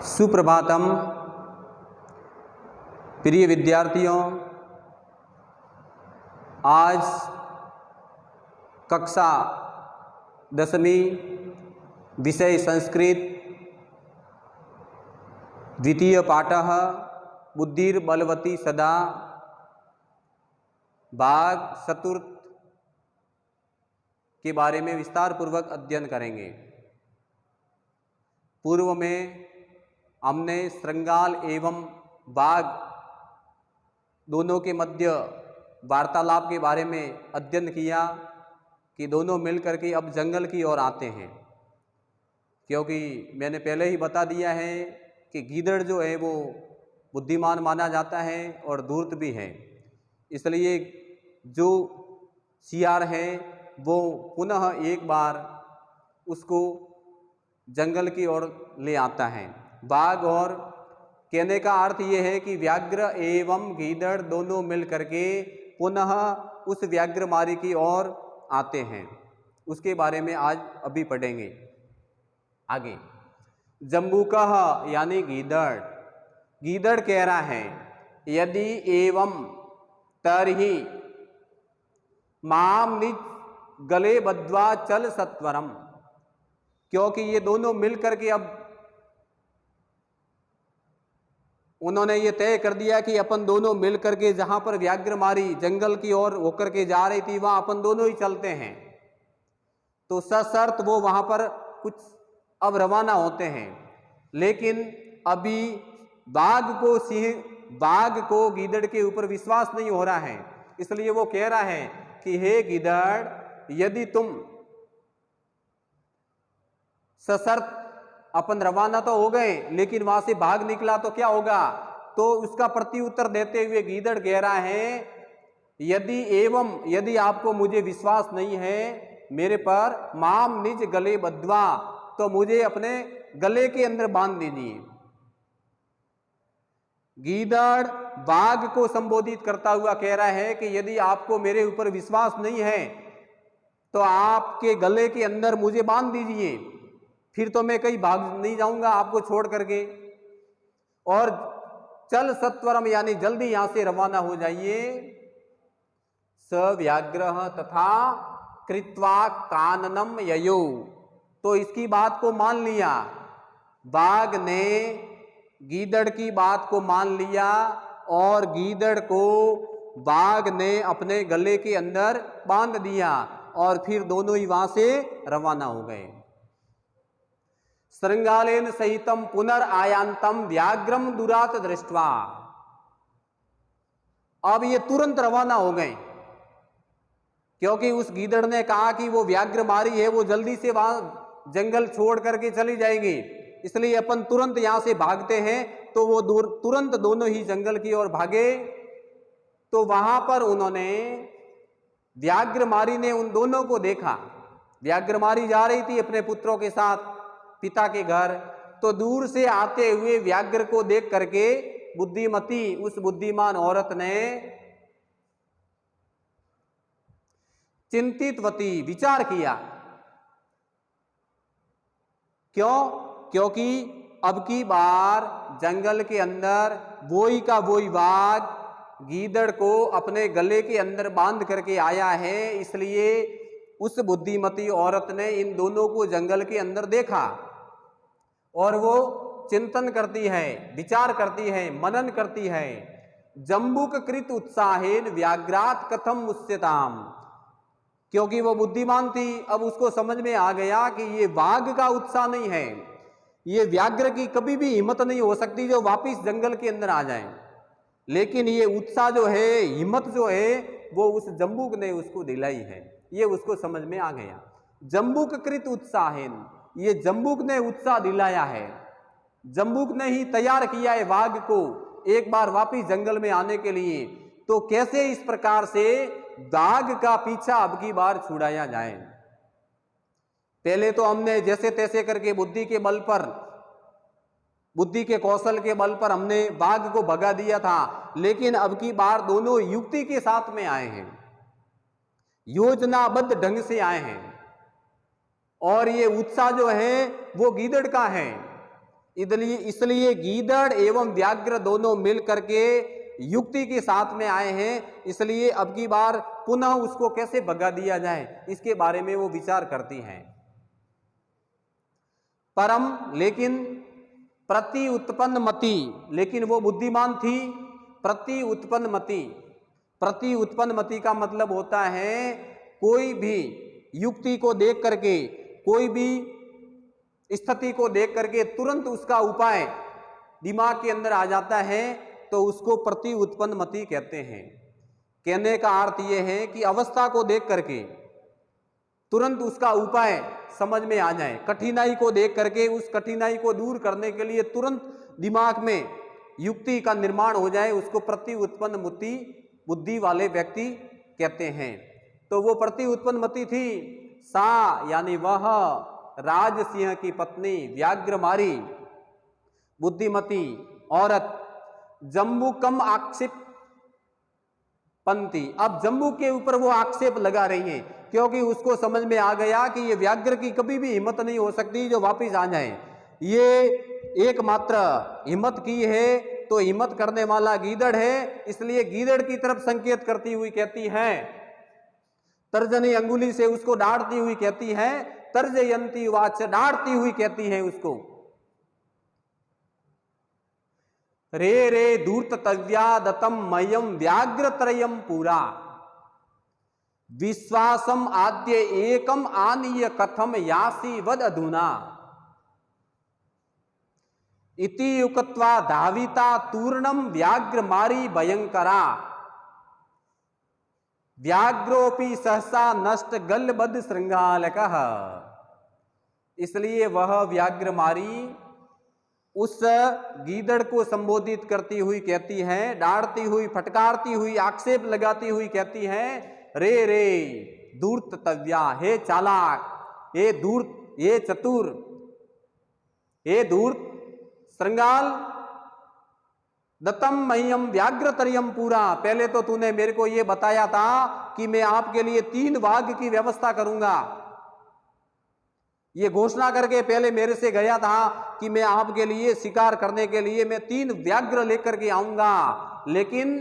सुप्रभातम प्रिय विद्यार्थियों। आज कक्षा 10वीं विषय संस्कृत द्वितीय पाठः बुद्धिर्बलवती सदा भाग चतुर्थ के बारे में विस्तार पूर्वक अध्ययन करेंगे। पूर्व में हमने श्रृंगाल एवं बाघ दोनों के मध्य वार्तालाप के बारे में अध्ययन किया कि दोनों मिलकर के अब जंगल की ओर आते हैं, क्योंकि मैंने पहले ही बता दिया है कि गीदड़ जो है वो बुद्धिमान माना जाता है और धूर्त भी है। इसलिए जो सियार है वो पुनः एक बार उसको जंगल की ओर ले आता है। बाघ और कहने का अर्थ ये है कि व्याघ्र एवं गीदड़ दोनों मिल करके पुनः उस व्याघ्रमारी की ओर आते हैं। उसके बारे में आज अभी पढ़ेंगे। आगे जम्बूकः यानी गीदड़। गीदड़ कह रहा है यदि एवं तरहि माम निज गले बद्ध्वा चल सत्वरम, क्योंकि ये दोनों मिलकर के अब उन्होंने ये तय कर दिया कि अपन दोनों मिलकर के जहां पर व्याघ्रमारी जंगल की ओर होकर के जा रही थी वहां अपन दोनों ही चलते हैं। तो सशर्त वो वहां पर कुछ अब रवाना होते हैं, लेकिन अभी बाघ को गीदड़ के ऊपर विश्वास नहीं हो रहा है। इसलिए वो कह रहा है कि हे गीदड़, यदि तुम सशर्त अपन रवाना तो हो गए लेकिन वहां से भाग निकला तो क्या होगा। तो उसका प्रत्युत्तर देते हुए गीदड़ कह रहा है यदि आपको मुझे विश्वास नहीं है मेरे पर, माम निज गले बद्ध्वा, तो मुझे अपने गले के अंदर बांध दीजिए। गीदड़ बाघ को संबोधित करता हुआ कह रहा है कि यदि आपको मेरे ऊपर विश्वास नहीं है तो आपके गले के अंदर मुझे बांध दीजिए, फिर तो मैं कहीं भाग नहीं जाऊंगा आपको छोड़ करके। और चल सत्वरम यानी जल्दी यहां से रवाना हो जाइए। स व्याघ्रः तथा कृत्वा काननम ययो, तो इसकी बात को मान लिया। बाघ ने गीदड़ की बात को मान लिया और गीदड़ को बाघ ने अपने गले के अंदर बांध दिया और फिर दोनों ही वहां से रवाना हो गए। श्रृंगालेन सहितम पुनर्आयांतम व्याघ्रम दुरात दृष्ट्वा, अब ये तुरंत रवाना हो गए, क्योंकि उस गीदड़ ने कहा कि वो व्याघ्रमारी है, वो जल्दी से वहां जंगल छोड़ करके चली जाएगी, इसलिए अपन तुरंत यहां से भागते हैं। तो वो तुरंत दोनों ही जंगल की ओर भागे। तो वहां पर उन्होंने व्याघ्रमारी ने उन दोनों को देखा। व्याघ्रमारी जा रही थी अपने पुत्रों के साथ पिता के घर, तो दूर से आते हुए व्याघ्र को देख करके बुद्धिमती उस बुद्धिमान औरत ने चिंतितवती विचार किया। क्यों? क्योंकि अब की बार जंगल के अंदर वोई का वोई बाघ गीदड़ को अपने गले के अंदर बांध करके आया है। इसलिए उस बुद्धिमती औरत ने इन दोनों को जंगल के अंदर देखा और वो चिंतन करती है, विचार करती है, मनन करती है। जम्बुक कृत उत्साहेन व्याघ्रात कथम मुच्यताम, क्योंकि वो बुद्धिमान थी। अब उसको समझ में आ गया कि ये बाघ का उत्साह नहीं है, ये व्याघ्र की कभी भी हिम्मत नहीं हो सकती जो वापिस जंगल के अंदर आ जाए, लेकिन ये उत्साह जो है, हिम्मत जो है, वो उस जम्बुक ने उसको दिलाई है। ये उसको समझ में आ गया। जम्बुक कृत उत्साहेन, ये जम्बुक ने उत्साह दिलाया है, जम्बुक ने ही तैयार किया है बाघ को एक बार वापिस जंगल में आने के लिए। तो कैसे इस प्रकार से बाघ का पीछा अब की बार छुड़ाया जाए। पहले तो हमने जैसे तैसे करके बुद्धि के बल पर, बुद्धि के कौशल के बल पर हमने बाघ को भगा दिया था, लेकिन अब की बार दोनों युक्ति के साथ में आए हैं, योजनाबद्ध ढंग से आए हैं। और ये उत्साह जो है वो गीदड़ का है। इसलिए गीदड़ एवं व्याघ्र दोनों मिल करके युक्ति के साथ में आए हैं। इसलिए अब की बार पुनः उसको कैसे भगा दिया जाए, इसके बारे में वो विचार करती हैं। परम, लेकिन प्रति उत्पन्न मति, लेकिन वो बुद्धिमान थी। प्रति उत्पन्न मति, प्रति उत्पन्न मति का मतलब होता है कोई भी युक्ति को देख करके, कोई भी स्थिति को देख करके तुरंत उसका उपाय दिमाग के अंदर आ जाता है, तो उसको प्रति उत्पन्न मति कहते हैं। कहने का अर्थ यह है कि अवस्था को देख करके तुरंत उसका उपाय समझ में आ जाए, कठिनाई को देख करके उस कठिनाई को दूर करने के लिए तुरंत दिमाग में युक्ति का निर्माण हो जाए, उसको प्रति उत्पन्न मति बुद्धि वाले व्यक्ति कहते हैं। तो वो प्रति उत्पन्न मति थी। सा यानी वह राज सिंह की पत्नी व्याघ्रमारी बुद्धिमती औरत जम्बू कम आक्षेप पंथी। अब जम्बू के ऊपर वो आक्षेप लगा रही है, क्योंकि उसको समझ में आ गया कि ये व्याघ्र की कभी भी हिम्मत नहीं हो सकती जो वापिस आ जाए। ये एकमात्र हिम्मत की है तो हिम्मत करने वाला गीदड़ है। इसलिए गीदड़ की तरफ संकेत करती हुई कहती है, तर्जनी अंगुली से उसको डांटती हुई कहती है, तर्जयंती वाच, डांटती हुई कहती है उसको, रे रे धूर्तव्या दतम मयम व्याघ्रत्रयम पुरा विश्वासम आद्य एकम आनीय कथम यासी वद अधुना इति युक्त्वा धाविता तूर्णम व्याघ्रमारी भयंकरा व्याघ्रोपि सहसा नष्ट गलबद श्रृंगालकः। इसलिए वह व्याघ्रमारी उस गीदड़ को संबोधित करती हुई कहती है, डांटती हुई, फटकारती हुई, आक्षेप लगाती हुई कहती है, रे रे धूर्तव्या, हे चालाक, हे धूर्त, हे चतुर, हे धूर्त श्रृंगाल, दत्तम मह्यम व्याघ्रतरियम पूरा। पहले तो तूने मेरे को यह बताया था कि मैं आपके लिए 3 वाघ की व्यवस्था करूंगा। ये घोषणा करके पहले मेरे से गया था कि मैं आपके लिए शिकार करने के लिए मैं 3 व्याघ्र लेकर के आऊंगा, लेकिन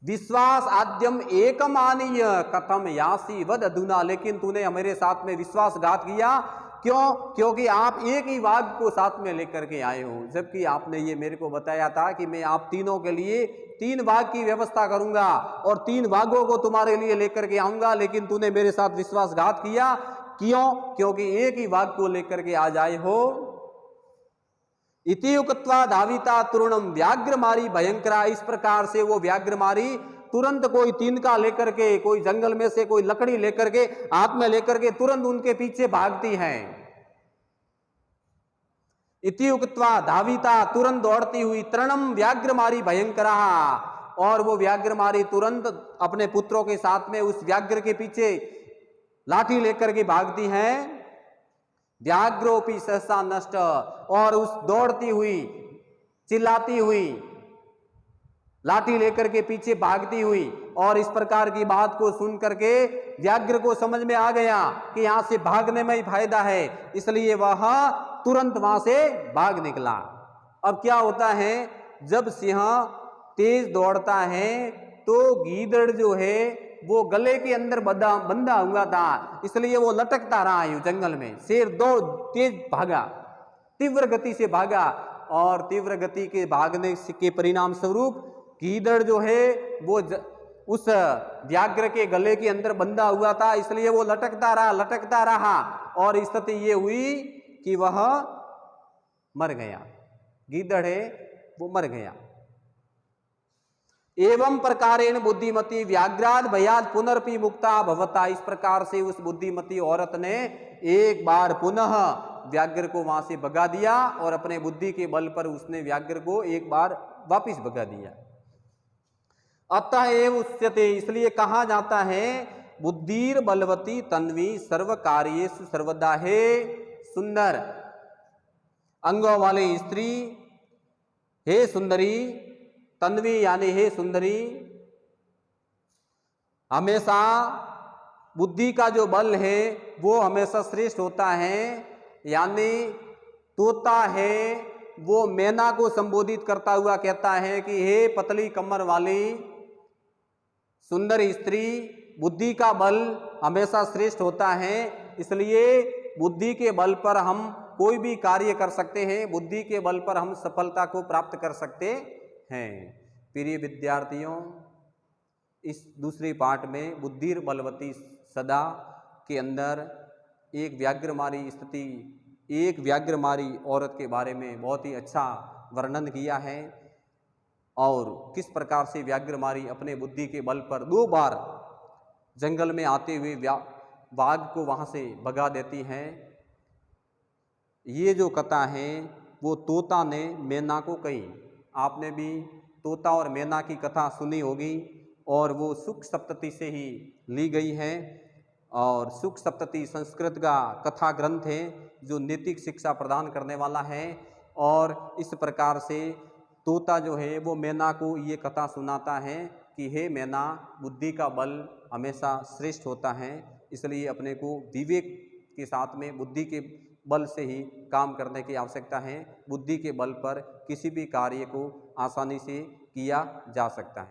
विश्वास आद्यम एकम आनीय कथम यासी वद अधुना। लेकिन तूने मेरे साथ में विश्वासघात किया। क्यों? क्योंकि आप एक ही वाघ को साथ में लेकर के आए हो, जबकि आपने ये मेरे को बताया था कि मैं आप तीनों के लिए 3 वाघ की व्यवस्था करूंगा और 3 वाघों को तुम्हारे लिए लेकर के आऊंगा, लेकिन तूने मेरे साथ विश्वासघात किया। क्यों? क्योंकि एक ही वाघ को लेकर के आ जाए हो। इति युक्त्वा धाविता तूर्णम व्याघ्रमारी भयंकरा। इस प्रकार से वो व्याघ्रमारी तुरंत कोई तिनका लेकर के, कोई जंगल में से कोई लकड़ी लेकर के हाथ में लेकर के तुरंत उनके पीछे भागती है। इति युक्त्वा धाविता, तुरंत दौड़ती हुई, तृणम व्याघ्रमारी भयंकरा, और वो व्याघ्रमारी तुरंत अपने पुत्रों के साथ में उस व्याघ्र के पीछे लाठी लेकर के भागती हैं। व्याघ्रोपि सहसा नष्ट, और उस दौड़ती हुई, चिल्लाती हुई, लाठी लेकर के पीछे भागती हुई, और इस प्रकार की बात को सुन करके व्याघ्र को समझ में आ गया कि यहां से भागने में ही फायदा है, इसलिए वह तुरंत वहां से भाग निकला। अब क्या होता है, जब सिंह तेज दौड़ता है तो गीदड़ जो है वो गले के अंदर बंधा हुआ था, इसलिए वो लटकता रहा है जंगल में। शेर दौड़ तेज भागा, तीव्र गति से भागा, और तीव्र गति के भागने के परिणाम स्वरूप गीदड़ जो है वो उस व्याघ्र के गले के अंदर बंधा हुआ था, इसलिए वो लटकता रहा, और स्थिति ये हुई कि वह मर गया। गीदड़ है वो मर गया। एवं प्रकारेण बुद्धिमती व्याघ्राद भयाद पुनर्पि मुक्ता भवता। इस प्रकार से उस बुद्धिमती औरत ने एक बार पुनः व्याघ्र को वहां से भगा दिया, और अपने बुद्धि के बल पर उसने व्याघ्र को एक बार वापिस भगा दिया। अतः एव उच्यते, इसलिए कहा जाता है, बुद्धिर बलवती तन्वी सर्व कार्येषु सर्वदा। है सुंदर अंगों वाली स्त्री, हे सुंदरी, तन्वी यानी हे सुंदरी, हमेशा बुद्धि का जो बल है वो हमेशा श्रेष्ठ होता है। यानी तोता है वो मैना को संबोधित करता हुआ कहता है कि हे पतली कमर वाली सुंदर स्त्री, बुद्धि का बल हमेशा श्रेष्ठ होता है, इसलिए बुद्धि के बल पर हम कोई भी कार्य कर सकते हैं, बुद्धि के बल पर हम सफलता को प्राप्त कर सकते हैं। प्रिय विद्यार्थियों, इस दूसरे पाठ में बुद्धिर बलवती सदा के अंदर एक व्याघ्रमारी स्थिति, एक व्याघ्रमारी औरत के बारे में बहुत ही अच्छा वर्णन किया है और किस प्रकार से व्याघ्रमारी अपने बुद्धि के बल पर 2 बार जंगल में आते हुए बाघ को वहाँ से भगा देती हैं। ये जो कथा है वो तोता ने मैना को कही। आपने भी तोता और मैना की कथा सुनी होगी और वो सुख सप्तति से ही ली गई है और सुख सप्तति संस्कृत का कथा ग्रंथ है जो नैतिक शिक्षा प्रदान करने वाला है। और इस प्रकार से तोता जो है वो मैना को ये कथा सुनाता है कि हे मैना, बुद्धि का बल हमेशा श्रेष्ठ होता है, इसलिए अपने को विवेक के साथ में बुद्धि के बल से ही काम करने की आवश्यकता है। बुद्धि के बल पर किसी भी कार्य को आसानी से किया जा सकता है।